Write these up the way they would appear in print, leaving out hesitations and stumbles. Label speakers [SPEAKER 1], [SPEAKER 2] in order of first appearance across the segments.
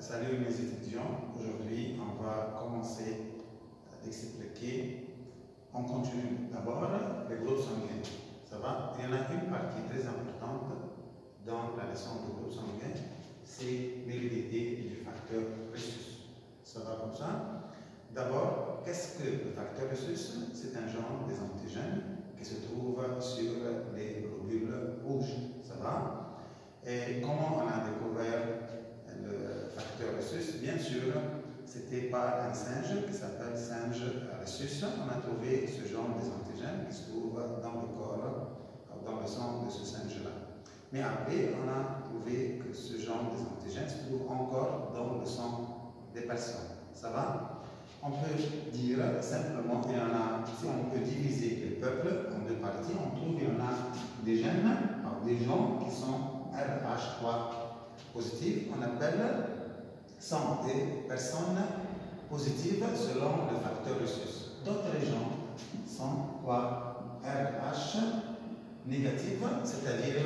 [SPEAKER 1] Salut mes étudiants, aujourd'hui on va commencer à expliquer. On continue d'abord les groupes sanguins. Ça va? Il y en a une partie très importante dans la leçon de groupes sanguins, c'est l'hérédité du facteur rhésus. Ça va comme ça? D'abord, qu'est-ce que le facteur rhésus? C'est un genre des antigènes qui se trouve sur les globules rouges. Ça va? Et comment on a découvert le facteur rhésus? Bien sûr, c'était par un singe qui s'appelle singe rhésus. On a trouvé ce genre des antigènes qui se trouvent dans le corps, dans le sang de ce singe-là. Mais après, on a trouvé que ce genre des antigènes se trouve encore dans le sang des personnes. Ça va? On peut dire simplement qu'il y en a, si on peut diviser le peuple en deux parties, on trouve qu'il y en a des gènes, des gens qui sont RH3 positifs, on appelle sont des personnes positives selon le facteur rhésus. D'autres gens sont quoi? RH négatifs, c'est-à-dire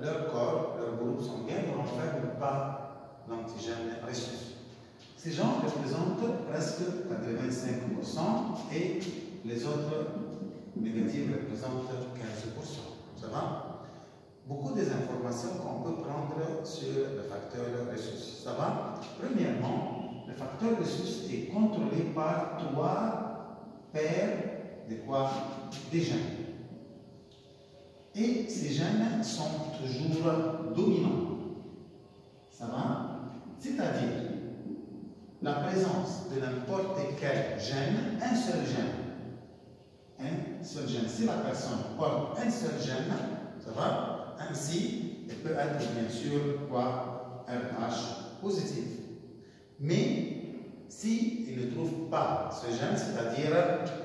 [SPEAKER 1] leur corps, leur groupe sanguin ne renferme pas l'antigène rhésus. Ces gens représentent presque 85% et les autres négatifs représentent 15%. Ça va? Beaucoup des informations qu'on peut prendre sur le facteur rhésus. Ça va? Premièrement, le facteur rhésus est contrôlé par 3 paires de quoi? Des gènes. Et ces gènes sont toujours dominants. Ça va? C'est-à-dire la présence de n'importe quel gène, un seul gène. Si la personne porte un seul gène, ça va? Ainsi, elle peut être bien sûr quoi? RH positif. Mais s'il ne trouve pas ce gène, c'est-à-dire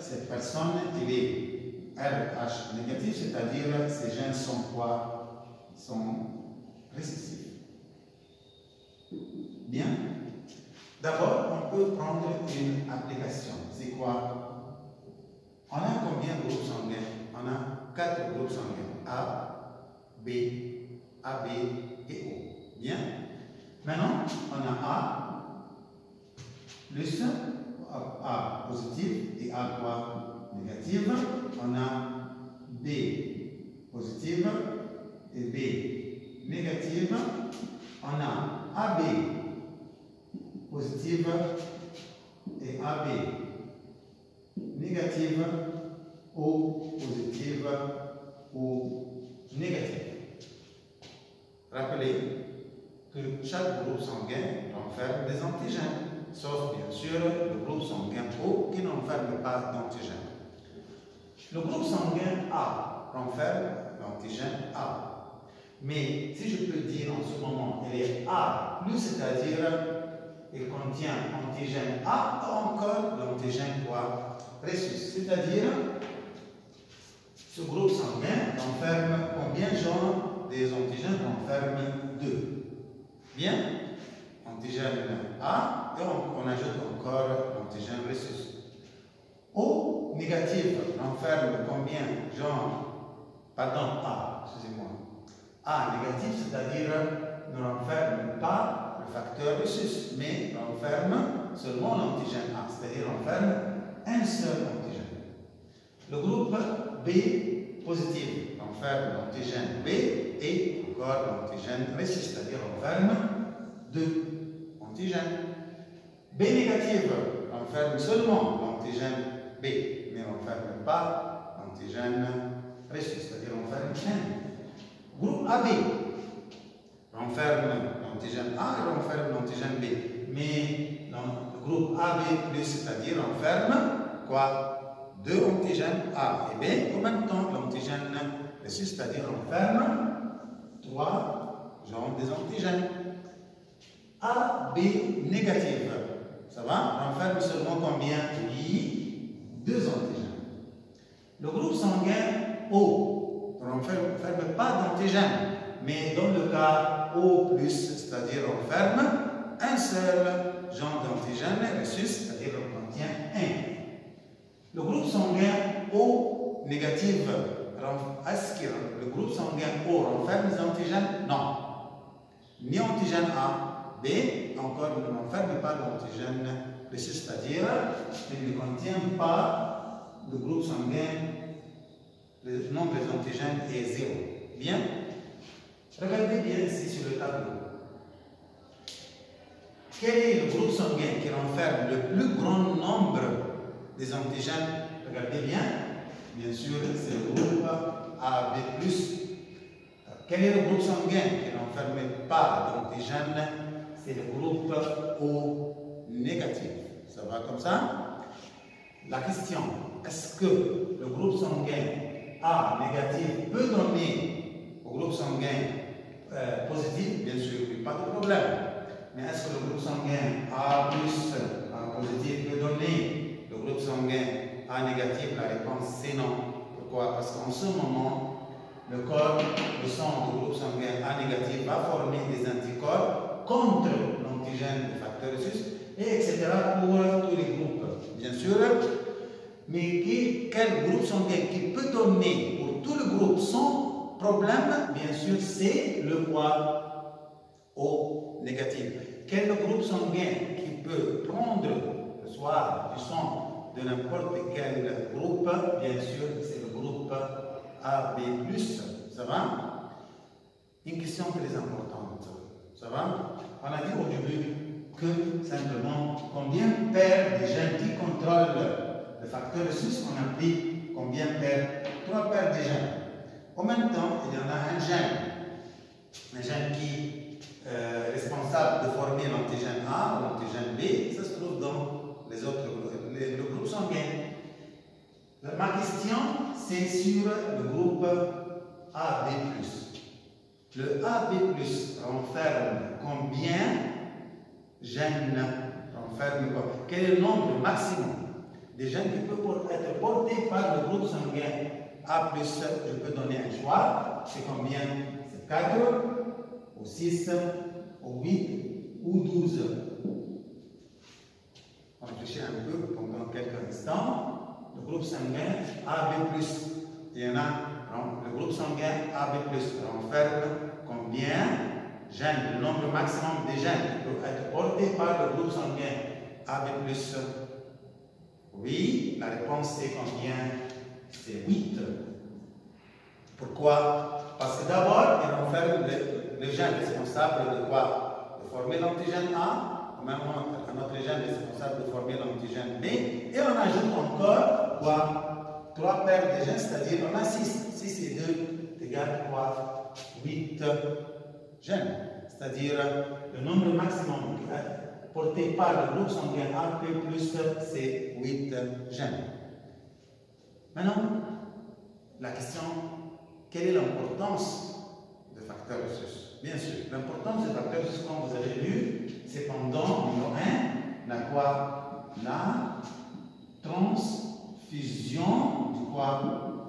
[SPEAKER 1] cette personne qui est RH négatif, c'est-à-dire ces gènes sont quoi? Sont récessifs. Bien. D'abord, on peut prendre une application. C'est quoi? On a combien de groupes sanguins? On a 4 groupes sanguins. A, B, AB et O. Bien. Maintenant, on a A plus A positif et A quoi? Négatif. On a B positive et B négative. On a AB positive et AB négative, O positive, O négative. Rappelez que chaque groupe sanguin renferme des antigènes, sauf bien sûr le groupe sanguin O qui n'enferme pas d'antigènes. Le groupe sanguin A renferme l'antigène A. Mais si je peux dire en ce moment, il est A plus, c'est-à-dire il contient antigène A ou encore l'antigène quoi? Rhésus. C'est-à-dire, ce groupe sanguin renferme combien de genres des antigènes? Renferme 2. Bien? Antigène A et on ajoute encore l'antigène rhésus. O négatif renferme combien de genres? Pardon, A, excusez-moi. A négatif, c'est-à-dire ne renferme pas le facteur rhésus, mais renferme seulement l'antigène A, c'est-à-dire renferme un seul antigène. Le groupe B positif renferme l'antigène B et encore l'antigène rhésus, c'est-à-dire renferme 2 antigènes. B négatif renferme seulement l'antigène B, mais renferme pas l'antigène rhésus, c'est-à-dire renferme 1. Groupe AB renferme l'antigène A et renferme l'antigène B. Mais le groupe AB+, c'est-à-dire renferme quoi? 2 antigènes A et B, en même temps l'antigène rhésus, c'est-à-dire renferme 3 genres des antigènes. AB négatif, ça va? Renferme seulement combien? Oui, 2 antigènes. Le groupe sanguin O ne renferme pas d'antigènes, mais dans le cas O+, c'est-à-dire renferme un seul genre d'antigène rhésus, c'est-à-dire on contient 1. Le groupe sanguin O négatif, est-ce que le groupe sanguin O renferme les antigènes? Non. Ni antigène A, B B, encore il n'enferme pas l'antigène précis, c'est-à-dire qu'il ne contient pas le groupe sanguin, le nombre des antigènes est 0. Bien. Regardez bien ici sur le tableau. Quel est le groupe sanguin qui renferme le plus grand nombre des antigènes? Regardez bien. Bien sûr, c'est le groupe AB+. Quel est le groupe sanguin qui n'enferme pas d'antigènes? C'est le groupe O négatif. Ça va comme ça? La question, est-ce que le groupe sanguin A négatif peut donner au groupe sanguin positif? Bien sûr, il n'y a pas de problème. Mais est-ce que le groupe sanguin A+, A positif peut donner le groupe sanguin A négatif? La réponse c'est non. Pourquoi? Parce qu'en ce moment, le corps, le sang du groupe sanguin A négatif va former des anticorps contre l'antigène du facteur rhésus, et etc. pour tous les groupes, bien sûr. Mais quel groupe sanguin qui peut donner pour tout le groupe sans problème? Bien sûr, c'est le poids O négatif. Quel groupe sanguin qui peut prendre le soir du sang de n'importe quel groupe? Bien sûr, c'est le groupe AB+. Ça va? Une question très importante. Ça va? On a dit au début que simplement combien paires de gènes qui contrôlent le facteur rhésus, on a pris combien paires? 3 paires de gènes. En même temps, il y en a un gène qui est responsable de former l'antigène A ou l'antigène B, ça se trouve dans les autres le groupe sanguin. Ma question, c'est sur le groupe AB+. Le AB+, renferme combien gènes? Renferme quoi? Quel est le nombre maximum des gènes qui peuvent être portés par le groupe sanguin A+? Je peux donner un choix. C'est combien? C'est 4, ou 6, ou 8, ou 12. On réfléchit un peu pendant quelques instants. Le groupe sanguin AB+, il y en a, le groupe sanguin AB+, renferme combien gènes? Le nombre maximum des gènes qui peuvent être portés par le groupe sanguin AB+. Oui, la réponse c'est combien? C'est 8. Pourquoi? Parce que d'abord, il renferme le gène responsable de quoi? De former l'antigène A, en même temps, un autre gène responsable de former l'antigène B, et on ajoute encore quoi? 3 paires de gènes, c'est-à-dire on a 6. 6 et 2 égale quoi? 8 gènes. C'est-à-dire le nombre maximum porté par le groupe sanguin AP+, c'est 8 gènes. Maintenant, la question, quelle est l'importance du facteur rhésus? Bien sûr, l'importance du facteur rhésus, comme vous avez vu, c'est pendant numéro 1, la quoi? La transfusion du quoi?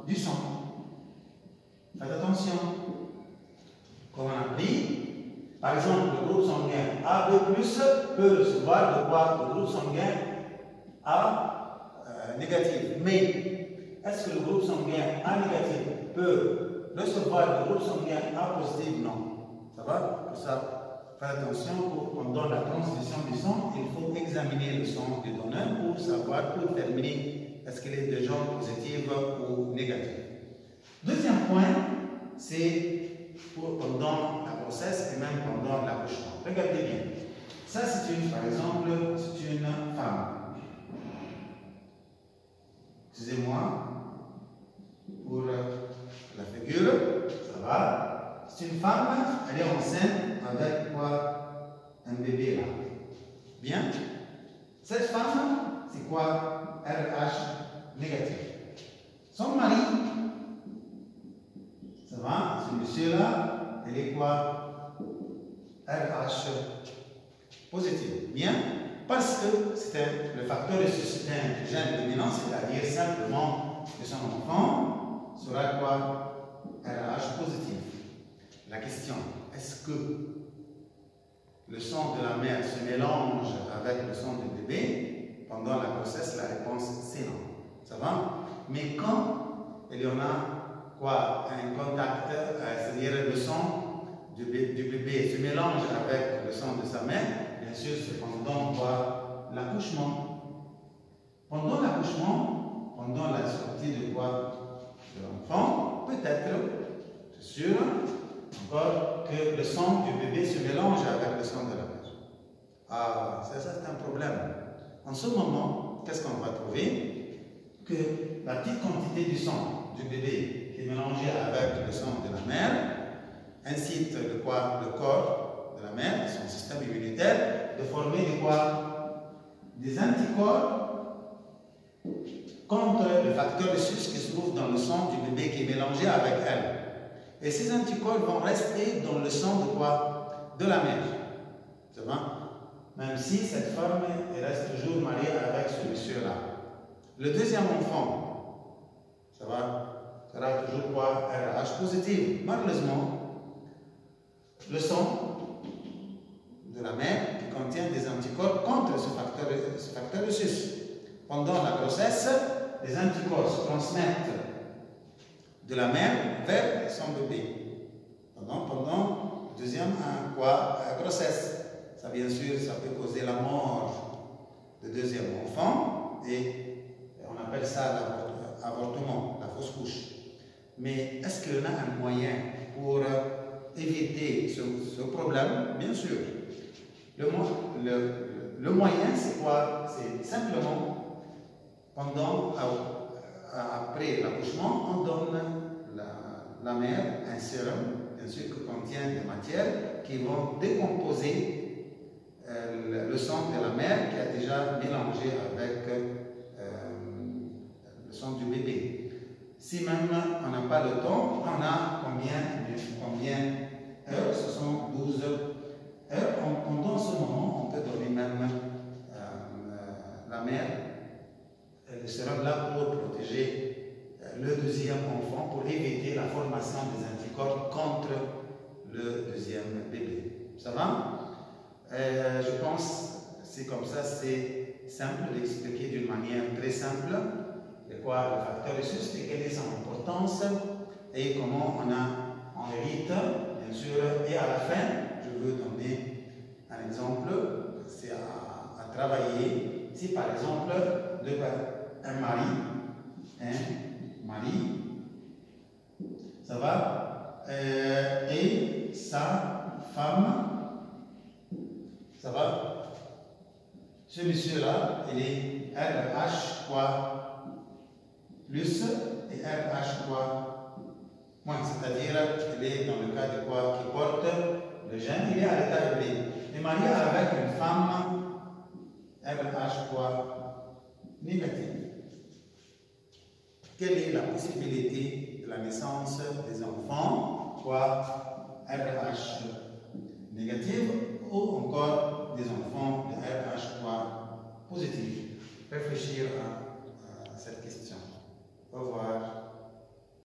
[SPEAKER 1] Du sang. Faites attention. Comme on a dit, par exemple, le groupe sanguin AB+, peut recevoir de quoi? Le groupe sanguin A négatif. Mais, est-ce que le groupe sanguin A négatif peut recevoir le groupe sanguin A positif? Non. Ça va? Pour ça, faites attention, pendant la transfusion du sang, il faut examiner le sang du donneur pour savoir, pour déterminer est-ce qu'il est déjà positif ou négatif. Deuxième point, c'est pendant la grossesse et même pendant l'accouchement. Regardez bien. Ça, c'est par exemple, c'est une femme. Excusez-moi pour la figure. Ça va. C'est une femme, elle est enceinte avec quoi? Un bébé là. Bien. Cette femme, c'est quoi? RH négatif. Son mari, ça va? Ce monsieur-là, elle est quoi? RH positif. Bien. Parce que c'est le facteur c'est un gène dominant, c'est-à-dire simplement que son enfant sera quoi? RH positif. La question, est-ce que le sang de la mère se mélange avec le sang du bébé pendant la grossesse? La réponse c'est non. Ça va? Mais quand il y en a quoi? Un contact, c'est-à-dire le sang du bébé se mélange avec le sang de sa mère, bien sûr, c'est pendant l'accouchement. Pendant l'accouchement, pendant la sortie de l'enfant, peut-être, c'est sûr, encore que le sang du bébé se mélange avec le sang de la mère. Ah, ça c'est un problème. En ce moment, qu'est-ce qu'on va trouver? Que la petite quantité du sang du bébé qui est mélangée avec le sang de la mère incite le corps de la mère, son système immunitaire, de former des anticorps contre le facteur Rhesus qui se trouve dans le sang du bébé qui est mélangé avec elle. Et ces anticorps vont rester dans le sang de la mère. Ça va? Même si cette femme reste toujours mariée avec ce monsieur-là. Le deuxième enfant, ça va, sera toujours RH positif. Malheureusement, le sang de la mère qui contient des anticorps contre ce facteur Rhesus. Pendant la grossesse, les anticorps se transmettent de la mère vers son bébé. Pendant la deuxième grossesse. Ça, bien sûr, ça peut causer la mort du deuxième enfant et on appelle ça l'avortement, la fausse couche. Mais est-ce qu'il y en a un moyen pour éviter ce problème? Bien sûr. Le moyen, c'est quoi? C'est simplement, après l'accouchement, on donne la mère un sérum, bien sûr, qui contient des matières qui vont décomposer le sang de la mère qui a déjà mélangé avec le sang du bébé. Si même on n'a pas le temps, on a combien heures? Ce sont 12 heures. Pendant ce moment, on peut donner même la mère le sérum là pour protéger le deuxième enfant, pour éviter la formation des anticorps contre le deuxième bébé. Ça va? Je pense que c'est comme ça, c'est simple d'expliquer d'une manière très simple de quoi le facteur Rhesus et quelle est son importance et comment on hérite, bien sûr. Et à la fin, je veux donner un exemple, c'est à travailler. Si par exemple, un mari, ça va, et sa femme, ça va, ce monsieur-là, il est RH plus et RH moins, c'est-à-dire qu'il est dans le cas de qui porte le gène, il est à l'état hybride. Il est marié avec une femme RH négative. Quelle est la possibilité de la naissance des enfants RH négative ou encore des enfants de RH positif? Réfléchir